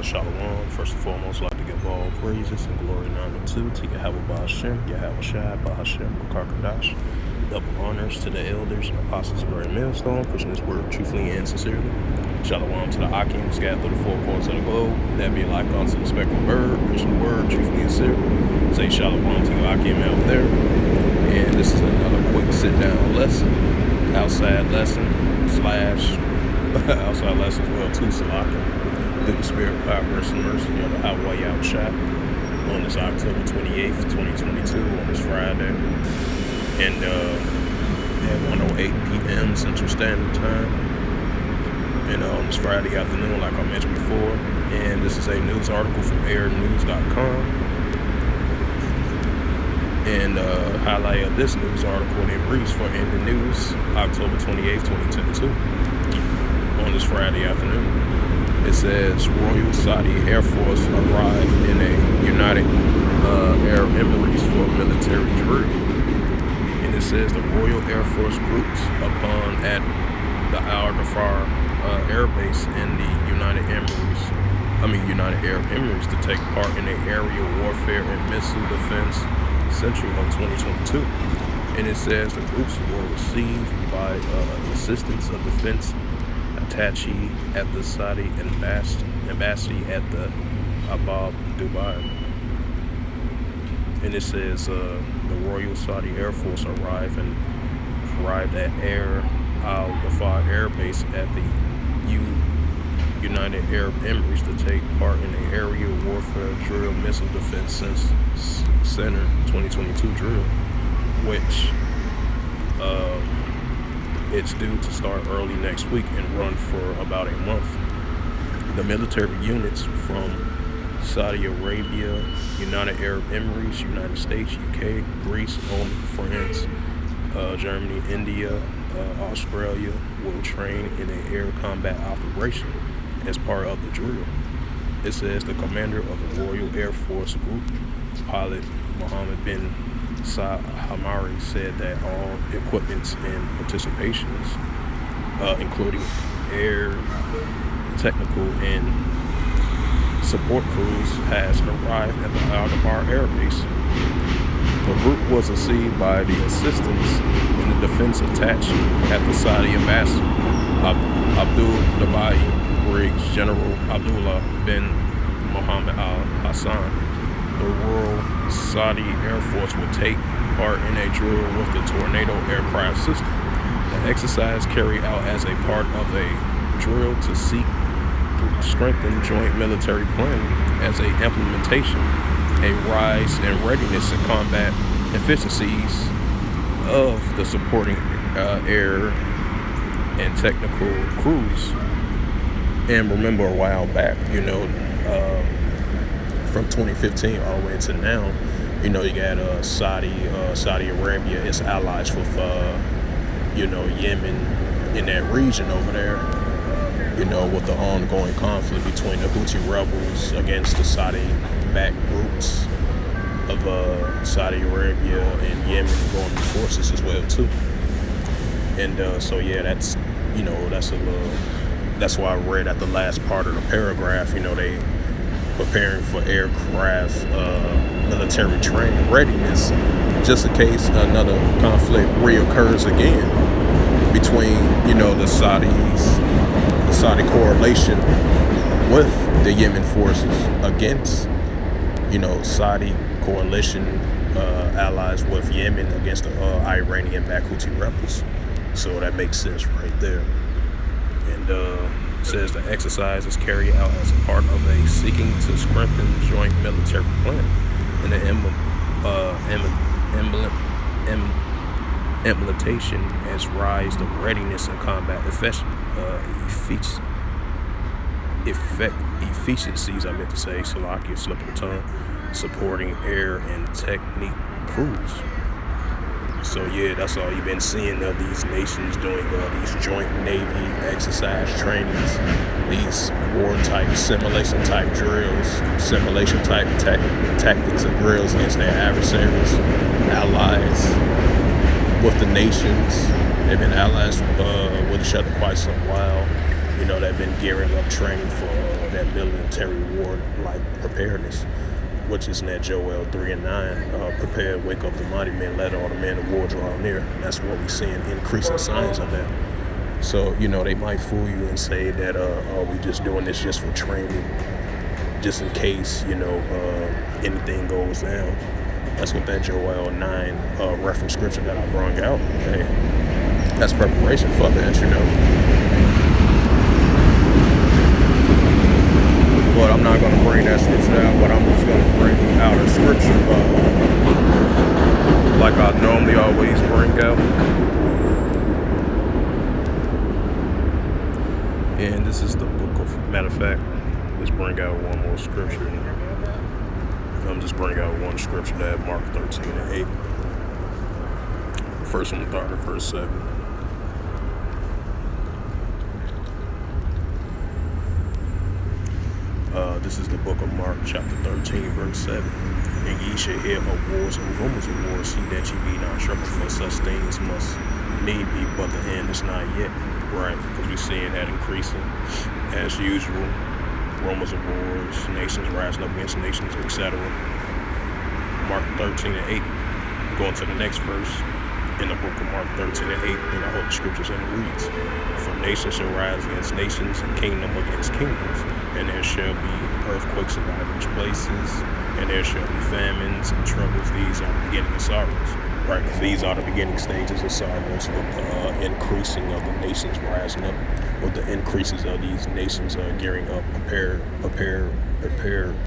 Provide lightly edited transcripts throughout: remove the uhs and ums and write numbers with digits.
Shalom. First and foremost, I'd like to give all praises and glory and honor to Yahweh Ba'Hashem, Yahweh Shai, Ba'Hashem, Karkadash. Double honors to the elders and apostles of Great Millstone, pushing this word truthfully and sincerely. Shalom to the Akim, scattered through the four corners of the globe. That be like unto the spectral bird, pushing the word truthfully and sincerely. Say Shalom to you, Akim, out there. And this is another quick sit-down lesson, outside lesson as well too, Salaka. Through the spirit, power, grace, and mercy of the Hawaii out shot on this October 28th, 2022, on this Friday, and at 1:08 p.m. Central Standard Time, and on this Friday afternoon, like I mentioned before. And this is a news article from airnews.com, and highlight of this news article in briefs for in the news, October 28th, 2022, on this Friday afternoon. It says Royal Saudi Air Force arrived in a United Arab Emirates for a military drill. And it says the Royal Air Force groups upon at the Al Dhafar Air Base in the United Arab Emirates to take part in an aerial warfare and missile defense century of 2022. And it says the groups were received by assistance of defense attaché at the Saudi embassy at the Abab, Dubai. And it says the Royal Saudi Air Force arrived at Al Dhafar Air Base at the United Arab Emirates to take part in an aerial warfare drill missile defense center 2022 drill, which it's due to start early next week and run for about a month. The military units from Saudi Arabia, United Arab Emirates, United States, UK, Greece, Oman, France, Germany, India, Australia will train in an air combat operation as part of the drill. It says the commander of the Royal Air Force Group, pilot Mohammed bin Saad Hamari, said that all equipments and participations, including air, technical, and support crews, has arrived at the Al Dhafar Air Base. The group was received by the assistance in the defense attaché at the Saudi embassy, Abdul Dubai Brigadier General Abdullah bin Mohammed Al Hassan. The Royal Saudi Air Force will take part in a drill with the Tornado aircraft system. The exercise carried out as a part of a drill to seek to strengthen joint military planning as a implementation, a rise in readiness and combat efficiencies of the supporting air and technical crews. And remember a while back, from 2015 all the way to now, you got Saudi Arabia, its allies with Yemen in that region over there, with the ongoing conflict between the Houthi rebels against the Saudi-backed groups of Saudi Arabia and Yemen going forces as well too. And that's why I read at the last part of the paragraph, they preparing for aircraft military training readiness, just in case another conflict reoccurs again between the Saudi correlation with the Yemen forces against Saudi coalition allies with Yemen against the Iranian-backed Houthi rebels. So that makes sense right there. And says the exercise is carried out as a part of a seeking to strengthen joint military planning and the implementation as rise the readiness and combat efficiencies, I meant to say, Salakia, slip of the tongue, supporting air and technique crews. So yeah, that's all you've been seeing of these nations doing these joint Navy exercise trainings, these war-type, simulation-type drills, simulation-type tactics and drills against their adversaries, allies with the nations. They've been allies with each other quite some while. that have been gearing up training for that military war like preparedness, which is in that Joel 3 and 9, prepare, wake up the mighty men, let all the men of war draw near. And that's what we're seeing, increasing signs of that. So, they might fool you and say that, we just doing this just for training, just in case, anything goes down. That's what that Joel 9 reference scripture that I brought out. Hey, that's preparation for that, But I'm not going to bring that scripture out, but I'm just going to bring out a scripture like I normally always bring out. And this is the book of, matter of fact, let's bring out one more scripture. I'm just bring out one scripture, that Mark 13 and 8. First one, start at verse 7. This is the book of Mark, chapter 13, verse 7. And ye shall hear of wars and rumors of wars. See that ye be not troubled, for such things must need be, but the end is not yet. Right, because we're seeing that increasing as usual. Rumors of wars, nations rising up against nations, etc. Mark 13 and 8. Going to the next verse in the book of Mark 13 and 8 in the Holy Scriptures, and it reads, for nation shall rise against nations, and kingdom against kingdoms, and there shall be earthquakes in divers places, and there shall be famines and troubles. These are the beginning of sorrows. Right, because these are the beginning stages of sorrows, with the increasing of the nations rising up, with the increases of these nations gearing up, prepare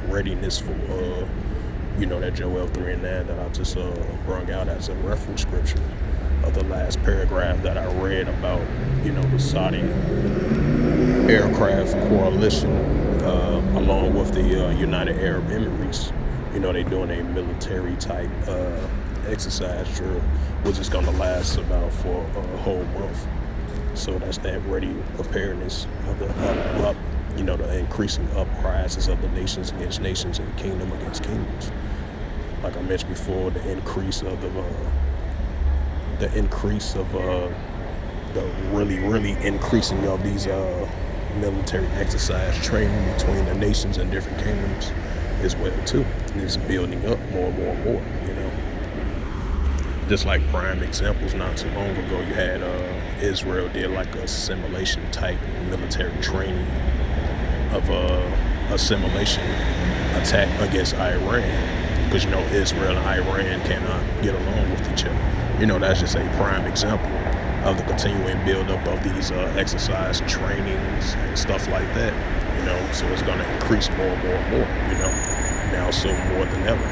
readiness for, that Joel 3 and 9 that I just brought out as a reference scripture of the last paragraph that I read about, the Saudi aircraft coalition, along with the United Arab Emirates. They doing a military type exercise drill, which is going to last about for a whole month. So that's that ready preparedness of the increasing uprises of the nations against nations and kingdom against kingdoms. Like I mentioned before, the increase of the really increasing of these military exercise training between the nations and different kingdoms as well too. And it's building up more and more and more, Just like prime examples, not too long ago, you had Israel did like a simulation type military training of assimilation attack against Iran, because Israel and Iran cannot get along with each other. That's just a prime example of the continuing buildup of these exercise trainings and stuff like that. So it's going to increase more and more and more. Now so more than ever.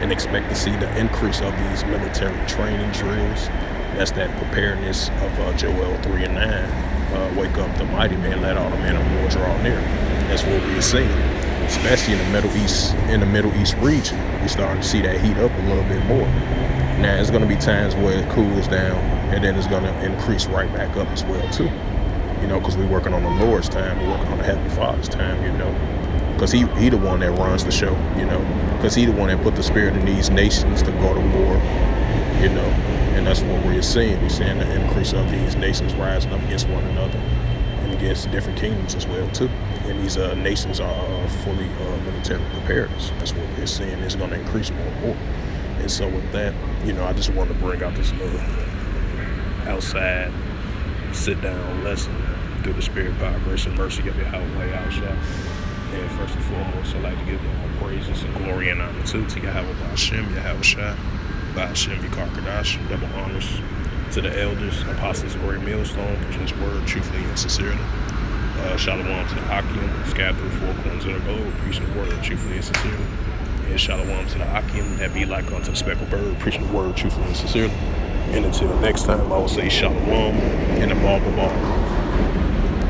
And expect to see the increase of these military training drills. That's that preparedness of Joel 3 and 9. Wake up the mighty man, let all the men of war draw near. That's what we're seeing, especially in the Middle East region. We're starting to see that heat up a little bit more. Now, it's going to be times where it cools down, and then it's going to increase right back up as well, too. Because we're working on the Lord's time. We're working on the Heavenly Father's time, Because he the one that runs the show, Because he the one that put the spirit in these nations to go to war, And that's what we're seeing. We're seeing the increase of these nations rising up against one another and against different kingdoms as well, too. And these nations are fully military prepared. That's what we're seeing. It's going to increase more and more. And so with that, I just want to bring out this little outside sit-down lesson through the spirit, power, grace, and mercy of Yahweh Yahushua. And first and foremost, I'd like to give all praises and glory and honor to Yahweh Ba'ashem, Yahushua, Ba'ashem, Yikarkadash, double honors to the elders, apostles of Great Millstone, preaching His word truthfully and sincerely. Shalom to the Akim, scattered through four corners of the globe, preaching the word truthfully and sincerely. And shalom to the Akim, that be like unto the speckled bird, preaching the word truthfully and sincerely. And until next time, I will say shalom and a ball.